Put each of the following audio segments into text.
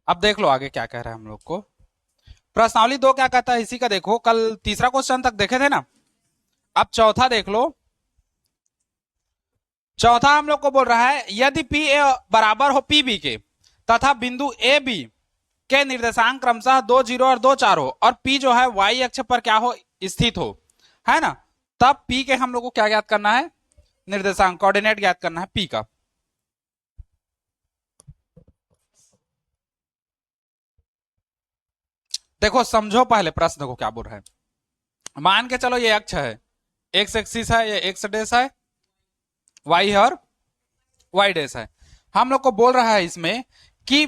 अब देख लो आगे क्या कह रहा है हम लोग को। प्रश्नावली 2 क्या कहता है इसी का देखो, कल तीसरा क्वेश्चन तक देखे थे ना। अब चौथा देख लो। चौथा हम लोग को बोल रहा है यदि पी ए बराबर हो पी बी के तथा बिंदु ए बी के निर्देशांक क्रमशः 2 0 और 2 4 हो और पी जो है वाई अक्ष पर क्या हो, स्थित हो, है ना। तब पी के हम लोग को क्या ज्ञात करना है, निर्देशांक कोऑर्डिनेट ज्ञात करना है पी का। देखो समझो पहले प्रश्न को क्या बोल रहे हैं। मान के चलो ये अक्ष है, एक्स एक्सिस है, ये एक्स डेस है, वाई है और वाई डेस है। हम लोग को बोल रहा है इसमें कि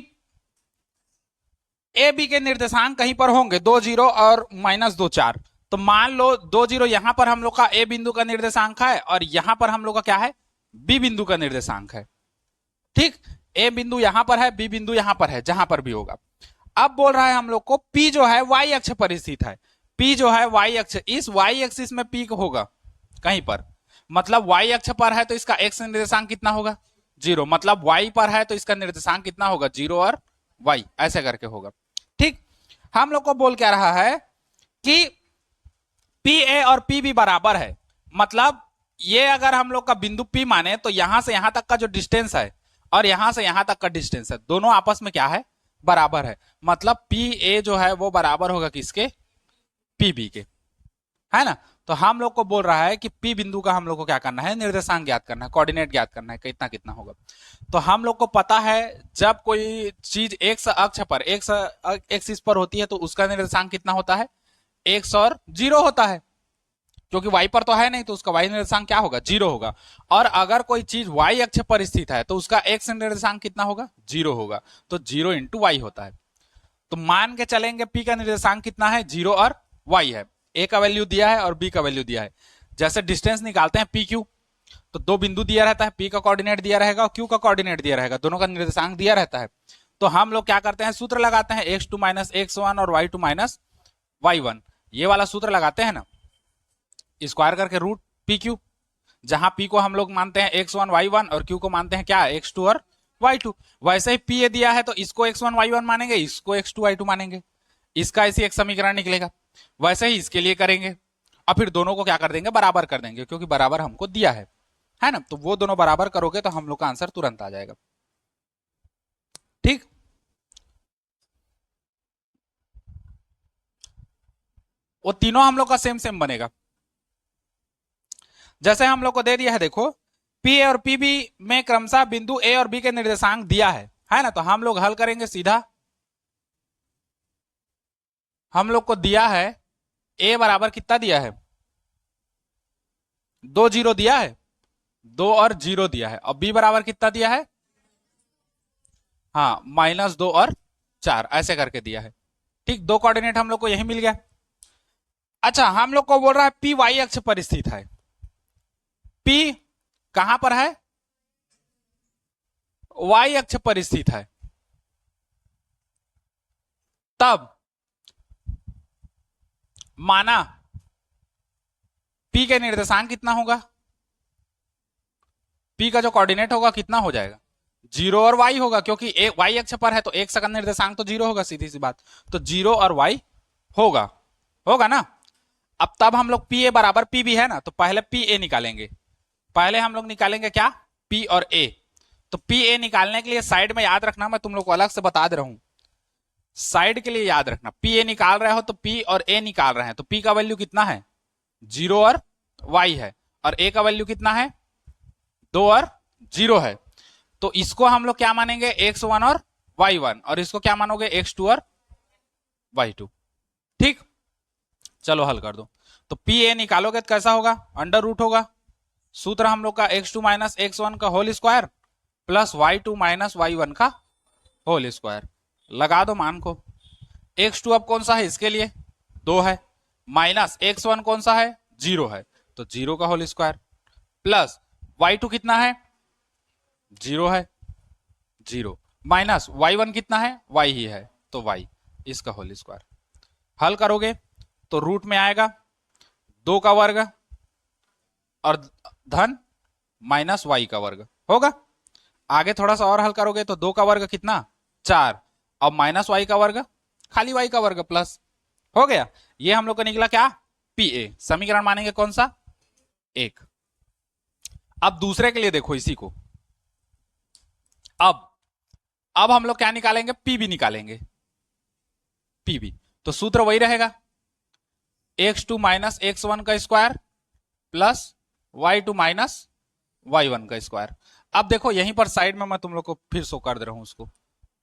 ए बी के निर्देशांक कहीं पर होंगे 2 0 और -2 4। तो मान लो 2 0 यहां पर हम लोग का ए बिंदु का निर्देशांक है और यहां पर हम लोग का क्या है, बी बिंदु का निर्देशांक है। ठीक, ए बिंदु यहां पर है, बी बिंदु यहां पर है, जहां पर भी होगा। अब बोल रहा है हम लोग को पी जो है वाई अक्ष पर स्थित है। पी जो है वाई अक्ष, इस वाई एक्सिस में पी होगा कहीं पर, मतलब वाई अक्ष पर है तो इसका एक्स निर्देशांक कितना होगा, 0। मतलब वाई पर है तो इसका निर्देशांक कितना होगा, 0 और वाई, ऐसे करके होगा। ठीक, हम लोग को बोल क्या रहा है कि पी ए और पी बी बराबर है। मतलब ये अगर हम लोग का बिंदु पी माने तो यहां से यहां तक का जो डिस्टेंस है और यहां से यहां तक का डिस्टेंस है, दोनों आपस में क्या है, बराबर है। मतलब पी ए जो है वो बराबर होगा किसके, पी बी के, है ना। तो हम लोग को बोल रहा है कि पी बिंदु का हम लोग को क्या करना है, निर्देशांक ज्ञात करना है, कोऑर्डिनेट ज्ञात करना है, कितना कितना होगा। तो हम लोग को पता है जब कोई चीज एक्स अक्ष पर, एक्स एक्सिस पर होती है तो उसका निर्देशांक कितना होता है, एक्स और 0 होता है। क्योंकि वाई पर तो है नहीं तो उसका वाई निर्देशांक क्या होगा, 0 होगा। और अगर कोई चीज वाई अक्ष पर स्थित है तो उसका एक्स निर्देशांक कितना होगा, 0 होगा। तो 0 इंटू वाई होता है। तो मान के चलेंगे पी का निर्देशांक कितना है, 0 और वाई है। ए का वैल्यू दिया है और बी का वैल्यू दिया है। जैसे डिस्टेंस निकालते हैं पी क्यू, तो दो बिंदु दिया रहता है, पी का कोऑर्डिनेट दिया रहेगा और क्यू का कोऑर्डिनेट दिया रहेगा, दोनों का निर्देशांक दिया रहता है। तो हम लोग क्या करते हैं, सूत्र लगाते हैं x2 माइनस x1 और y2 माइनस y1, ये वाला सूत्र लगाते हैं ना, स्क्वायर करके रूट पी क्यू, जहां पी को हम लोग मानते हैं x1 y1 और क्यू को मानते हैं क्या, x2 और y2। वैसे ही पी ए दिया है तो इसको x1 y1 मानेंगे, इसको x2 y2 मानेंगे, इसका ऐसी एक समीकरण निकलेगा। वैसे ही इसके लिए करेंगे और फिर दोनों को क्या कर देंगे, बराबर कर देंगे, क्योंकि बराबर हमको दिया है ना। तो वो दोनों बराबर करोगे तो हम लोग का आंसर तुरंत आ जाएगा। ठीक, वो तीनों हम लोग का सेम सेम बनेगा। जैसे हम लोग को दे दिया है देखो, पी ए और पी बी में क्रमशः बिंदु ए और बी के निर्देशांक दिया है ना। तो हम लोग हल करेंगे सीधा। हम लोग को दिया है ए बराबर कितना दिया है, 2 0 दिया है, 2 और 0 दिया है। और बी बराबर कितना दिया है, हाँ -2 और 4, ऐसे करके दिया है। ठीक, दो कोऑर्डिनेट हम लोग को यही मिल गया। अच्छा, हम लोग को बोल रहा है पी वाई अक्ष पर स्थित है। पी कहां पर है, वाई अक्ष पर स्थित है। तब माना पी के निर्देशांक कितना होगा, पी का जो कोऑर्डिनेट होगा कितना हो जाएगा, 0 और y होगा, क्योंकि वाई अक्ष पर है तो एक का निर्देशांक तो 0 होगा, सीधी सी बात। तो 0 और y होगा, होगा ना। अब तब हम लोग पी ए बराबर पी बी है ना, तो पहले पी ए निकालेंगे। पहले हम लोग निकालेंगे क्या, पी और ए। तो पी ए निकालने के लिए साइड में याद रखना, मैं तुम लोग को अलग से बता दे रहा हूं, साइड के लिए याद रखना। पी ए निकाल रहे हो तो पी और ए निकाल रहे हैं, तो पी का वैल्यू कितना है, 0 और y है, और ए का वैल्यू कितना है, 2 और 0 है। तो इसको हम लोग क्या मानेंगे, x1 और y1, और इसको क्या मानोगे, x2 और y2। ठीक, चलो हल कर दो। तो पी ए निकालोगे तो कैसा होगा, अंडर रूट होगा। सूत्र हम लोग का x2 माइनस x1 का whole square plus y2 minus y1 का होल स्क्वायर। लगा दो मान को। x2 अब कौन सा है इसके लिए, 2 है, माइनस x1 कौन सा है, 0 है, तो 0 का होल स्क्वायर, प्लस y2 कितना है, 0 है, 0, माइनस y1 कितना है, y ही है, तो y, इसका होल स्क्वायर। हल करोगे तो रूट में आएगा 2 का वर्ग और धन -y का वर्ग होगा। आगे थोड़ा सा और हल करोगे तो 2 का वर्ग कितना, 4, और माइनस वाई का वर्ग खाली वाई का वर्ग प्लस, हो गया। ये हम लोग का निकला क्या, पी ए। समीकरण मानेंगे कौन सा, एक। अब दूसरे के लिए देखो इसी को, अब हम लोग क्या निकालेंगे, पीबी निकालेंगे, पीबी। तो सूत्र वही रहेगा, x2 माइनस x1 का square plus y2 minus y1 का स्क्वायर। अब देखो यहीं पर साइड में मैं तुम लोग को फिर शो कर दे रहा हूं उसको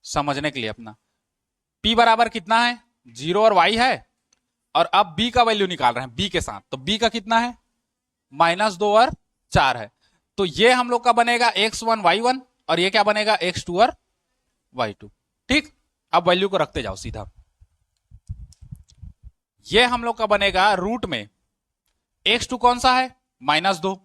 समझने के लिए अपना। p बराबर कितना है, 0 और y है, और अब b का वैल्यू निकाल रहे हैं b के साथ, तो b का कितना है, -2 और 4 है। तो ये हम लोग का बनेगा x1 y1, और ये क्या बनेगा, x2 और y2। ठीक, अब वैल्यू को रखते जाओ सीधा। ये हम लोग का बनेगा रूट में x2 कौन सा है, -2,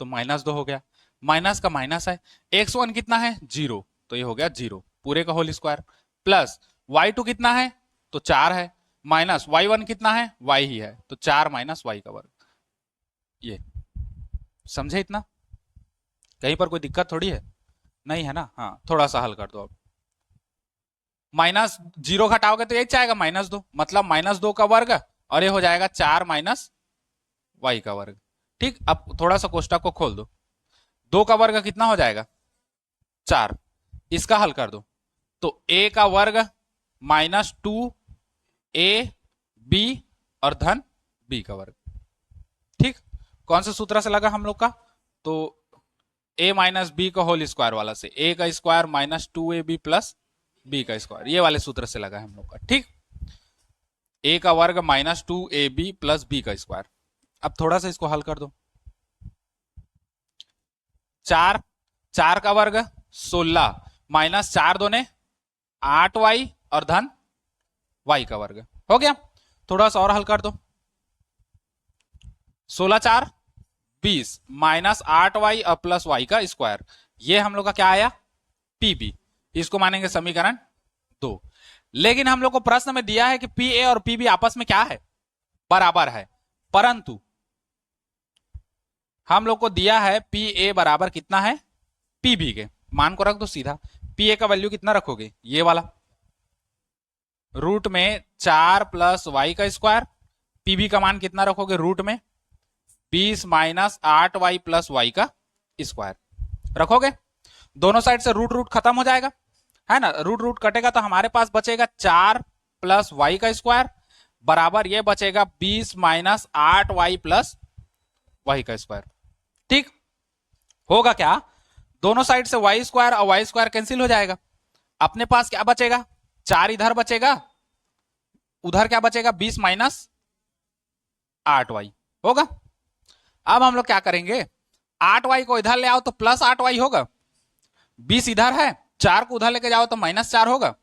तो -2 हो गया, माइनस का माइनस है। x1 कितना है, 0, तो ये हो गया 0 पूरे का होल स्क्वायर, प्लस y2 कितना है, तो 4 है, माइनस y1 कितना है, y ही है, तो 4 माइनस y का वर्ग। ये समझे इतना, कहीं पर कोई दिक्कत थोड़ी है, नहीं है ना। हाँ, थोड़ा सा हल कर दो। अब -0 घटाओगे तो यही आएगा -2, मतलब -2 का वर्ग, और ये हो जाएगा 4 माइनस y का वर्ग। ठीक, अब थोड़ा सा कोष्टक को खोल दो, 2 का वर्ग कितना हो जाएगा, 4, इसका हल कर दो, तो a का वर्ग -2 a b और धन b का वर्ग। ठीक, कौन से सूत्र से लगा हम लोग का, तो a माइनस बी का होल स्क्वायर वाला से, a का स्क्वायर -2ab प्लस b का स्क्वायर, ये वाले सूत्र से लगा हम लोग का। ठीक, a का वर्ग -2ab प्लस b का स्क्वायर। अब थोड़ा सा इसको हल कर दो, 4 का वर्ग 16 माइनस 4 दूने 8y और धन y का वर्ग, हो गया। थोड़ा सा और हल कर दो, 16 4 20 माइनस 8y और प्लस y का स्क्वायर, ये हम लोग का क्या आया, पीबी। इसको मानेंगे समीकरण 2। लेकिन हम लोग को प्रश्न में दिया है कि पी ए और पीबी आपस में क्या है, बराबर है, परंतु हम लोग को दिया है पी ए बराबर कितना है, पीबी के मान को रख दो सीधा। पी ए का वैल्यू कितना रखोगे, ये वाला, रूट में 4 प्लस वाई का स्क्वायर, पीबी का मान कितना रखोगे, रूट में 20 माइनस 8y प्लस वाई का स्क्वायर रखोगे। दोनों साइड से रूट रूट खत्म हो जाएगा, है ना, रूट रूट कटेगा तो हमारे पास बचेगा 4 प्लस वाई का स्क्वायर बराबर ये बचेगा 20 माइनस 8y प्लस वाई का स्क्वायर। ठीक, होगा क्या, दोनों साइड से वाई स्क्वायर और वाई स्क्वायर कैंसिल हो जाएगा, अपने पास क्या बचेगा, 4 इधर बचेगा, उधर क्या बचेगा, 20 माइनस 8y होगा। अब हम लोग क्या करेंगे, 8y को इधर ले आओ तो प्लस 8y होगा, 20 इधर है, 4 को उधर लेके जाओ तो -4 होगा,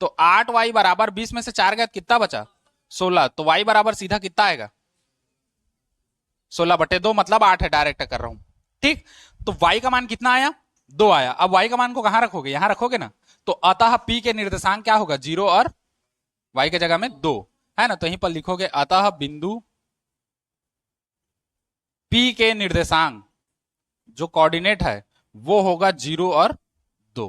तो 8y बराबर 20 में से 4 गया कितना बचा, 16, तो y बराबर सीधा कितना आएगा, 16/2, मतलब 8 है, डायरेक्ट कर रहा हूं। ठीक, तो y का मान कितना आया, 2 आया। अब y का मान को कहां रखोगे, यहां रखोगे ना, तो अतः p के निर्देशांक क्या होगा, 0 और y के जगह में 2, है ना, तो यहीं पर लिखोगे अतः बिंदु p के निर्देशांक जो कोऑर्डिनेट है वो होगा 0 और 2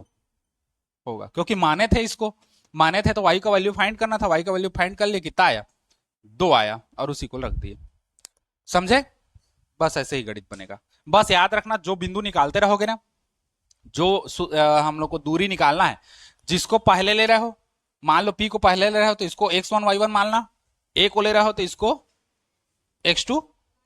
होगा, क्योंकि माने थे, इसको माने थे तो y का वैल्यू फाइंड करना था, y का वैल्यू फाइंड कर लिए, कितना आया, 2 आया, और उसी को रख दिए। समझे, बस ऐसे ही गणित बनेगा। बस याद रखना, जो बिंदु निकालते रहोगे ना, जो हम लोग को दूरी निकालना है, जिसको पहले ले रहे हो, मान लो p को पहले ले रहे हो तो इसको x1 y1 मानना, a को ले रहे हो तो इसको x2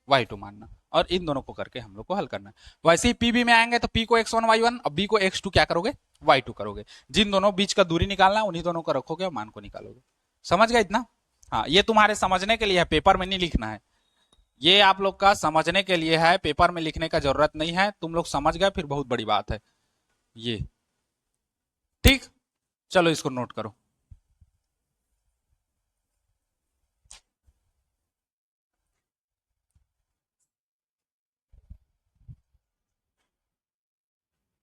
y2 मानना, और इन दोनों को करके हम लोग को हल करना है। वैसे ही पीबी में आएंगे तो p को x1 y1 और b को x2 क्या करोगे, y2 करोगे, जिन दोनों बीच का दूरी निकालना है उन्हीं दोनों को रखोगे और मान को निकालोगे। समझ गए इतना, हाँ, ये तुम्हारे समझने के लिए है, पेपर में नहीं लिखना है, ये आप लोग का समझने के लिए है, पेपर में लिखने का जरूरत नहीं है, तुम लोग समझ गए फिर बहुत बड़ी बात है ये। ठीक, चलो इसको नोट करो।